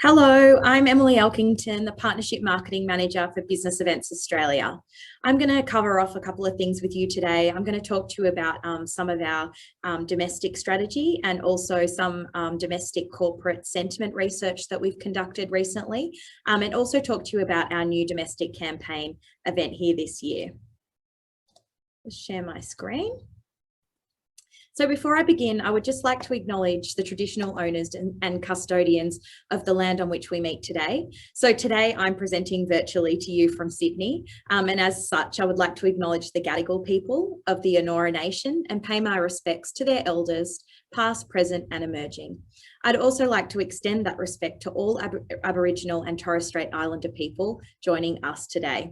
Hello, I'm Emily Elkington, the Partnership Marketing Manager for Business Events Australia. I'm going to cover off a couple of things with you today. I'm going to talk to you about some of our domestic strategy and also some domestic corporate sentiment research that we've conducted recently, and also talk to you about our new domestic campaign event here this year. Just share my screen. So before I begin, I would just like to acknowledge the traditional owners and custodians of the land on which we meet today. So today I'm presenting virtually to you from Sydney. And as such, I would like to acknowledge the Gadigal people of the Eora Nation and pay my respects to their elders, past, present and emerging. I'd also like to extend that respect to all Aboriginal and Torres Strait Islander people joining us today.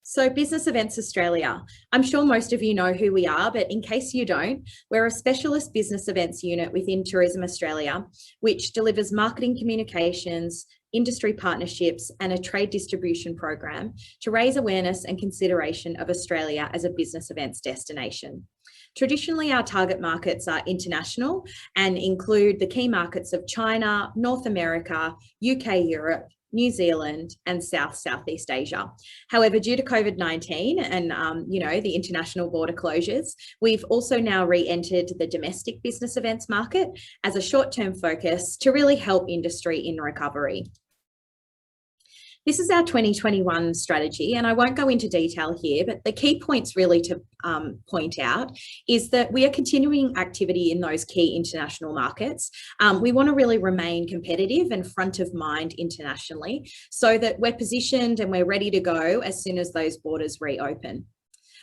So Business Events Australia, I'm sure most of you know who we are, but in case you don't, we're a specialist business events unit within Tourism Australia, which delivers marketing communications, industry partnerships, and a trade distribution program to raise awareness and consideration of Australia as a business events destination. Traditionally, our target markets are international and include the key markets of China, North America, UK, Europe, New Zealand and Southeast Asia. However, due to COVID-19 and the international border closures, we've also now re-entered the domestic business events market as a short-term focus to really help industry in recovery. This is our 2021 strategy, and I won't go into detail here, but the key points really to point out is that we are continuing activity in those key international markets. We want to really remain competitive and front of mind internationally so that we're positioned and we're ready to go as soon as those borders reopen.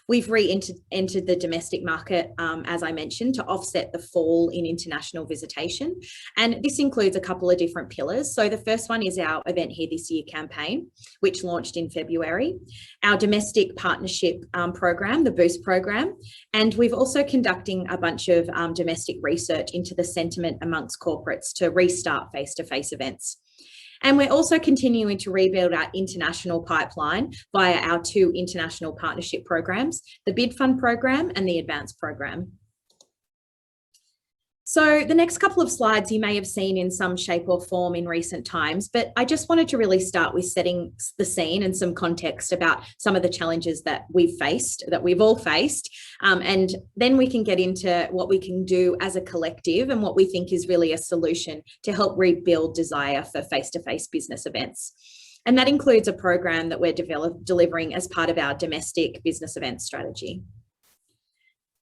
We've re-entered the domestic market, as I mentioned, to offset the fall in international visitation. And this includes a couple of different pillars. So the first one is our Event Here This Year campaign, which launched in February, our domestic partnership program, the Boost program. And we've also conducting a bunch of domestic research into the sentiment amongst corporates to restart face-to-face events. And we're also continuing to rebuild our international pipeline via our two international partnership programs, the Bid Fund program and the Advance program. So the next couple of slides you may have seen in some shape or form in recent times, but I just wanted to really start with setting the scene and some context about some of the challenges that we've all faced, and then we can get into what we can do as a collective and what we think is really a solution to help rebuild desire for face-to-face business events. And that includes a program that we're delivering as part of our domestic business event strategy.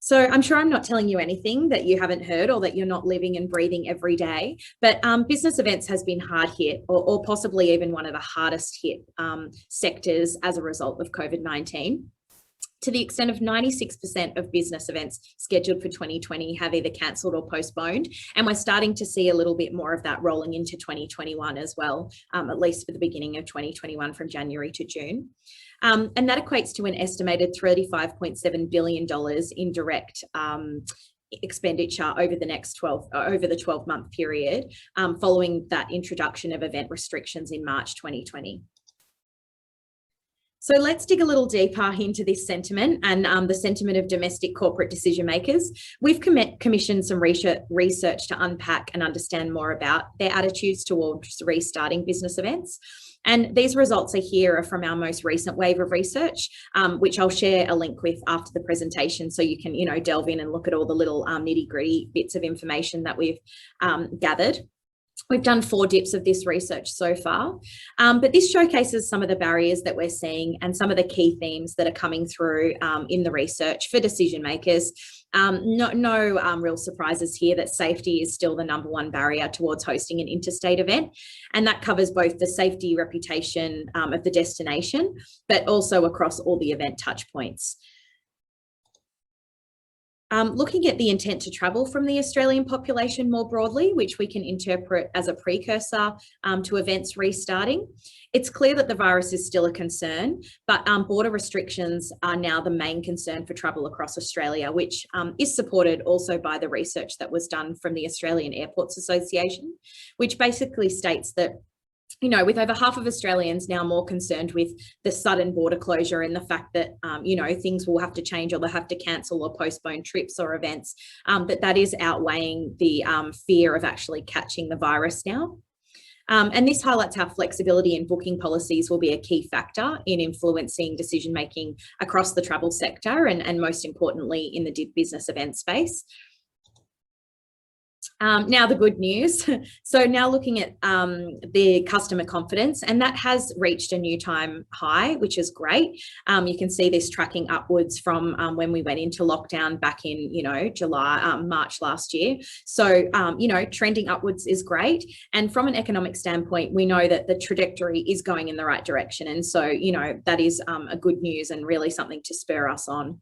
So I'm sure I'm not telling you anything that you haven't heard or that you're not living and breathing every day, but business events has been hard hit or possibly even one of the hardest hit sectors as a result of COVID-19. To the extent of 96% of business events scheduled for 2020 have either cancelled or postponed. And we're starting to see a little bit more of that rolling into 2021 as well, at least for the beginning of 2021 from January to June. And that equates to an estimated $35.7 billion in direct expenditure over the 12-month period, following that introduction of event restrictions in March 2020. So let's dig a little deeper into this sentiment and the sentiment of domestic corporate decision makers. We've commissioned some research to unpack and understand more about their attitudes towards restarting business events. And these results are from our most recent wave of research, which I'll share a link with after the presentation so you can, delve in and look at all the little nitty-gritty bits of information that we've gathered. We've done 4 dips of this research so far, but this showcases some of the barriers that we're seeing and some of the key themes that are coming through in the research for decision makers. No real surprises here that safety is still the #1 barrier towards hosting an interstate event, and that covers both the safety reputation of the destination, but also across all the event touch points. Looking at the intent to travel from the Australian population more broadly, which we can interpret as a precursor to events restarting, it's clear that the virus is still a concern, but border restrictions are now the main concern for travel across Australia, which is supported also by the research that was done from the Australian Airports Association, which basically states that you know, with over half of Australians now more concerned with the sudden border closure and the fact that, you know, things will have to change or they'll have to cancel or postpone trips or events, that is outweighing the fear of actually catching the virus now. And this highlights how flexibility in booking policies will be a key factor in influencing decision-making across the travel sector and most importantly, in the business event space. Now the good news. So now looking at the customer confidence, and that has reached a new time high, which is great. You can see this tracking upwards from when we went into lockdown back in, you know, March last year. So, you know, trending upwards is great. And from an economic standpoint, we know that the trajectory is going in the right direction. And so, you know, that is a good news and really something to spur us on.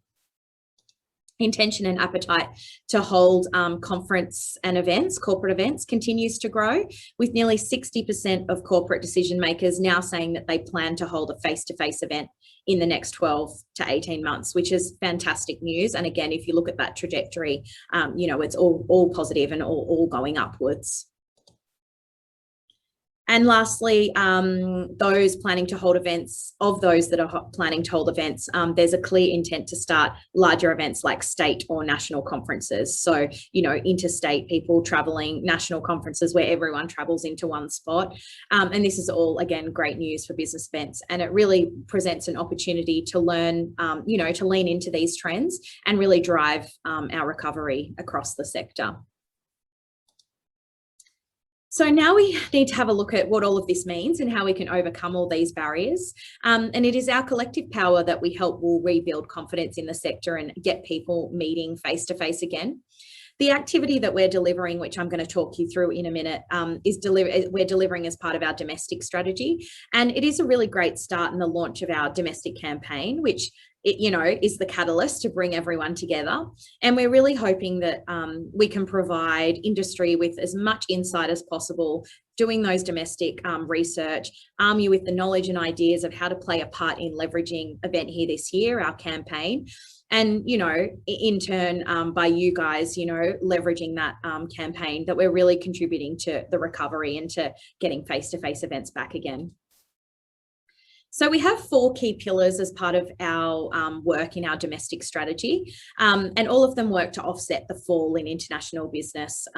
Intention and appetite to hold conference and events, corporate events, continues to grow, with nearly 60% of corporate decision makers now saying that they plan to hold a face-to-face event in the next 12 to 18 months, which is fantastic news. And again, if you look at that trajectory, you know, it's all positive and all going upwards. And lastly, those planning to hold events, of those that are planning to hold events, there's a clear intent to start larger events like state or national conferences. So, you know, interstate people traveling, national conferences where everyone travels into one spot. And this is all, again, great news for business events. And it really presents an opportunity to learn, you know, to lean into these trends and really drive our recovery across the sector. So now we need to have a look at what all of this means and how we can overcome all these barriers. And it is our collective power that we help will rebuild confidence in the sector and get people meeting face to face again. The activity that we're delivering, which I'm going to talk you through in a minute, we're delivering as part of our domestic strategy. And it is a really great start in the launch of our domestic campaign, which you know, is the catalyst to bring everyone together. And we're really hoping that we can provide industry with as much insight as possible, doing those domestic research, arm you with the knowledge and ideas of how to play a part in leveraging Event Here This Year, our campaign. And, you know, in turn, by you guys, you know, leveraging that campaign, that we're really contributing to the recovery and to getting face-to-face events back again. So we have 4 key pillars as part of our work in our domestic strategy, and all of them work to offset the fall in international business,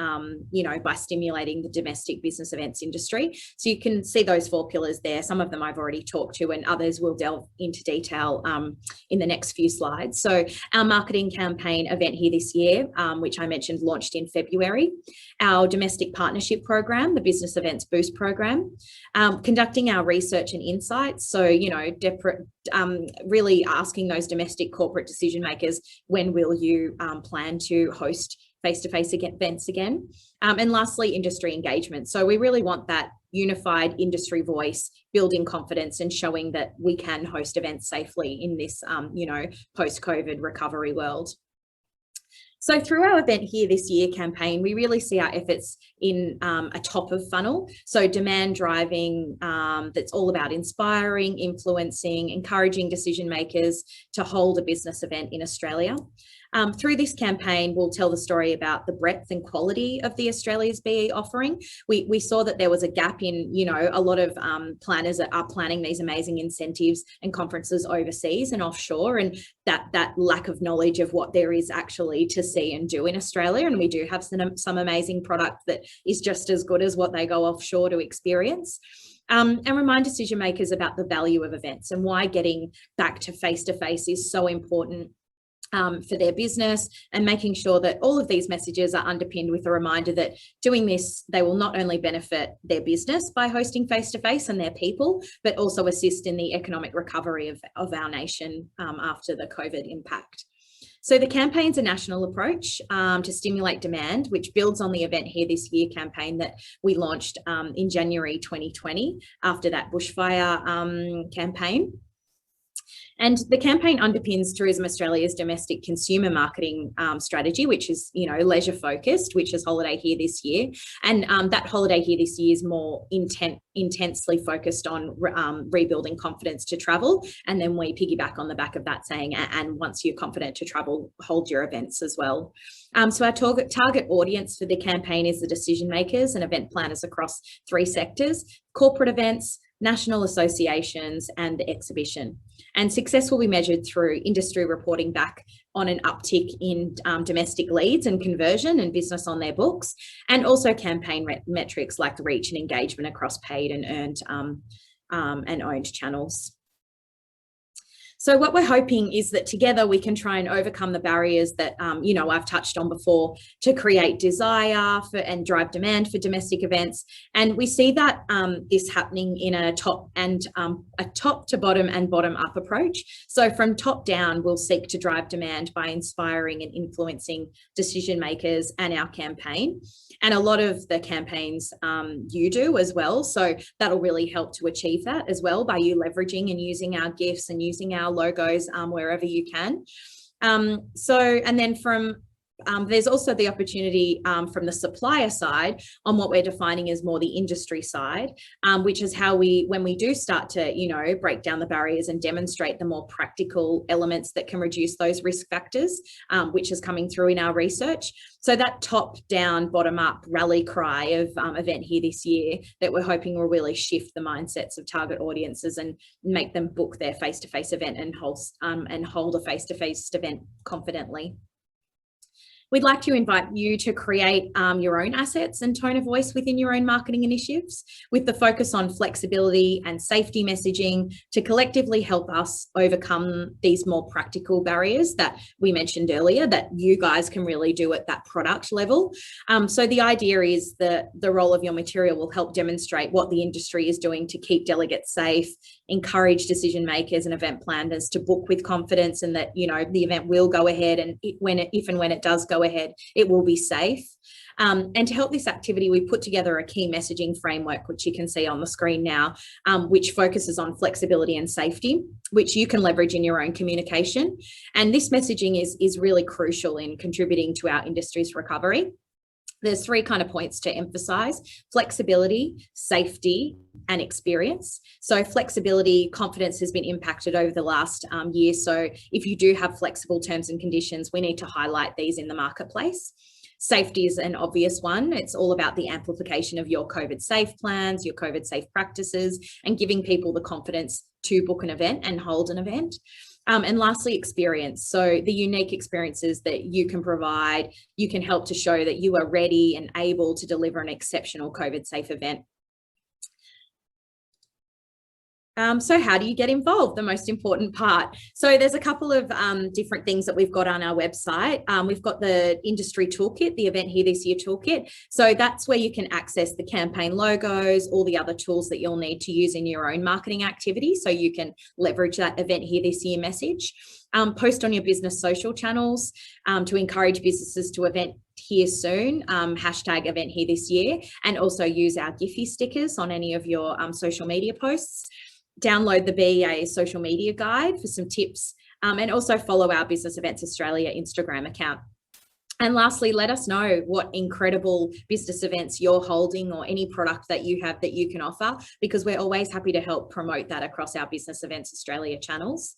you know, by stimulating the domestic business events industry. So you can see those 4 pillars there. Some of them I've already talked to, and others will delve into detail in the next few slides. So our marketing campaign, Event Here This Year, which I mentioned launched in February, our domestic partnership program, the Business Events Boost program, conducting our research and insights. So, you know, really asking those domestic corporate decision makers, when will you plan to host face-to-face events again? And lastly, industry engagement. So we really want that unified industry voice, building confidence and showing that we can host events safely in this, you know, post-COVID recovery world. So through our Event Here This Year campaign, we really see our efforts in a top of funnel. So demand driving, that's all about inspiring, influencing, encouraging decision makers to hold a business event in Australia. Through this campaign, we'll tell the story about the breadth and quality of the Australia's BE offering. We saw that there was a gap in, you know, a lot of planners are planning these amazing incentives and conferences overseas and offshore, and that lack of knowledge of what there is actually to see and do in Australia. And we do have some amazing product that is just as good as what they go offshore to experience. And remind decision makers about the value of events and why getting back to face-to-face is so important for their business, and making sure that all of these messages are underpinned with a reminder that doing this, they will not only benefit their business by hosting face-to-face and their people, but also assist in the economic recovery of our nation after the COVID impact. So the campaign's a national approach to stimulate demand, which builds on the Event Here This Year campaign that we launched in January 2020 after that bushfire campaign. And the campaign underpins Tourism Australia's domestic consumer marketing strategy, which is, leisure focused, which is Holiday Here This Year. And that Holiday Here This Year is more intensely focused on rebuilding confidence to travel. And then we piggyback on the back of that saying, and once you're confident to travel, hold your events as well. So our target audience for the campaign is the decision makers and event planners across 3 sectors: corporate events, national associations, and the exhibition. And success will be measured through industry reporting back on an uptick in domestic leads and conversion and business on their books, and also campaign metrics like reach and engagement across paid and earned and owned channels. So what we're hoping is that together we can try and overcome the barriers that, I've touched on before, to create desire for and drive demand for domestic events. And we see that this happening in a top to bottom and bottom up approach. So from top down, we'll seek to drive demand by inspiring and influencing decision makers and our campaign. And a lot of the campaigns you do as well. So that'll really help to achieve that as well by you leveraging and using our gifts and using our logos wherever you can. And then there's also the opportunity from the supplier side on what we're defining as more the industry side, which is how when we do start to, break down the barriers and demonstrate the more practical elements that can reduce those risk factors, which is coming through in our research. So that top down, bottom up rally cry of Event Here This Year that we're hoping will really shift the mindsets of target audiences and make them book their face-to-face event and hold a face-to-face event confidently. We'd like to invite you to create your own assets and tone of voice within your own marketing initiatives, with the focus on flexibility and safety messaging to collectively help us overcome these more practical barriers that we mentioned earlier that you guys can really do at that product level. So the idea is that the role of your material will help demonstrate what the industry is doing to keep delegates safe, encourage decision makers and event planners to book with confidence, and that, the event will go ahead, and if and when it does go ahead, it will be safe. And to help this activity, we put together a key messaging framework, which you can see on the screen now, which focuses on flexibility and safety, which you can leverage in your own communication. And this messaging is really crucial in contributing to our industry's recovery. There's 3 kind of points to emphasize: flexibility, safety, and experience. So flexibility, confidence has been impacted over the last year. So if you do have flexible terms and conditions, we need to highlight these in the marketplace. Safety is an obvious one. It's all about the amplification of your COVID safe plans, your COVID safe practices, and giving people the confidence to book an event and hold an event. And lastly, experience. So the unique experiences that you can provide, you can help to show that you are ready and able to deliver an exceptional COVID safe event. So how do you get involved? The most important part. So there's a couple of different things that we've got on our website. We've got the industry toolkit, the Event Here This Year toolkit. So that's where you can access the campaign logos, all the other tools that you'll need to use in your own marketing activity, so you can leverage that Event Here This Year message. Post on your business social channels to encourage businesses to event here soon, hashtag Event Here This Year, and also use our Giphy stickers on any of your social media posts. Download the BEA social media guide for some tips, and also follow our Business Events Australia Instagram account. And lastly, let us know what incredible business events you're holding or any product that you have that you can offer, because we're always happy to help promote that across our Business Events Australia channels.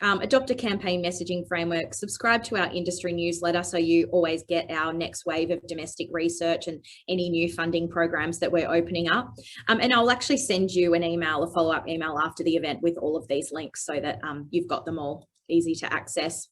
Adopt a campaign messaging framework, subscribe to our industry newsletter so you always get our next wave of domestic research and any new funding programs that we're opening up. And I'll actually send you an email, a follow-up email after the event with all of these links so that you've got them all easy to access.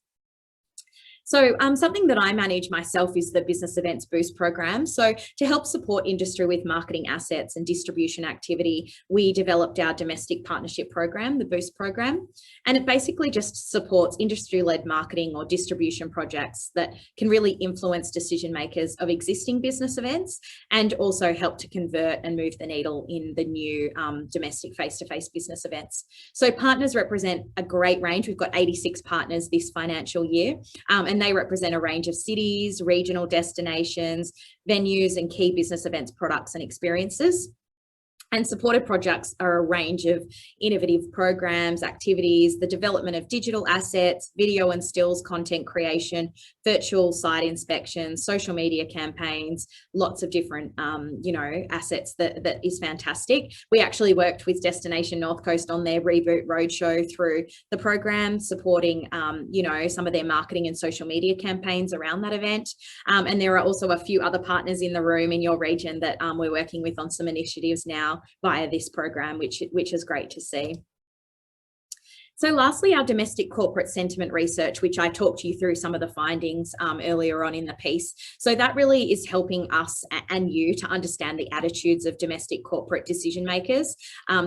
So something that I manage myself is the Business Events Boost program. So to help support industry with marketing assets and distribution activity, we developed our domestic partnership program, the Boost program, and it basically just supports industry-led marketing or distribution projects that can really influence decision makers of existing business events and also help to convert and move the needle in the new domestic face-to-face business events. So partners represent a great range. We've got 86 partners this financial year. And they represent a range of cities, regional destinations, venues, and key business events, products and experiences. And supported projects are a range of innovative programs, activities, the development of digital assets, video and stills content creation, virtual site inspections, social media campaigns, lots of different, assets that is fantastic. We actually worked with Destination North Coast on their Reboot Roadshow through the program, supporting, some of their marketing and social media campaigns around that event. And there are also a few other partners in the room in your region that we're working with on some initiatives now via this program, which is great to see. So lastly, our domestic corporate sentiment research, which I talked you through some of the findings earlier on in the piece. So that really is helping us and you to understand the attitudes of domestic corporate decision makers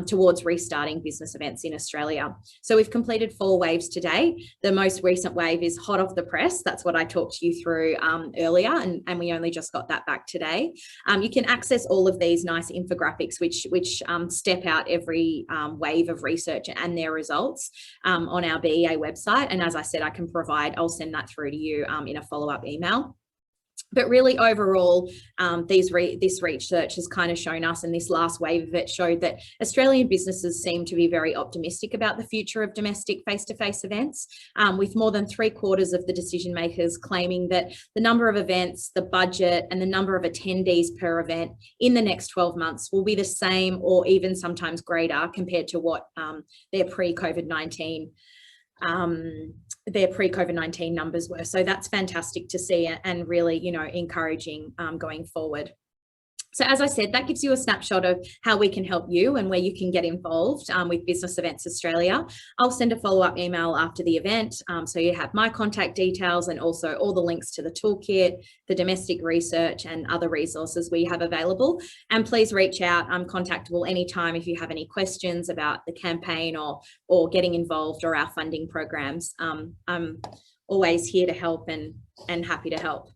towards restarting business events in Australia. So we've completed 4 waves today. The most recent wave is hot off the press. That's what I talked you through earlier, and we only just got that back today. You can access all of these nice infographics which step out every wave of research and their results on our BEA website. And as I said, I'll send that through to you in a follow-up email. But really overall, this research has kind of shown us, and this last wave of it showed that Australian businesses seem to be very optimistic about the future of domestic face-to-face events, with more than 3/4 of the decision makers claiming that the number of events, the budget and the number of attendees per event in the next 12 months will be the same or even sometimes greater compared to what their pre-COVID-19 numbers were. So that's fantastic to see and really, encouraging going forward. So as I said, that gives you a snapshot of how we can help you and where you can get involved with Business Events Australia. I'll send a follow-up email after the event, so you have my contact details and also all the links to the toolkit, the domestic research and other resources we have available. And please reach out. I'm contactable anytime if you have any questions about the campaign or getting involved or our funding programs. I'm always here to help and happy to help.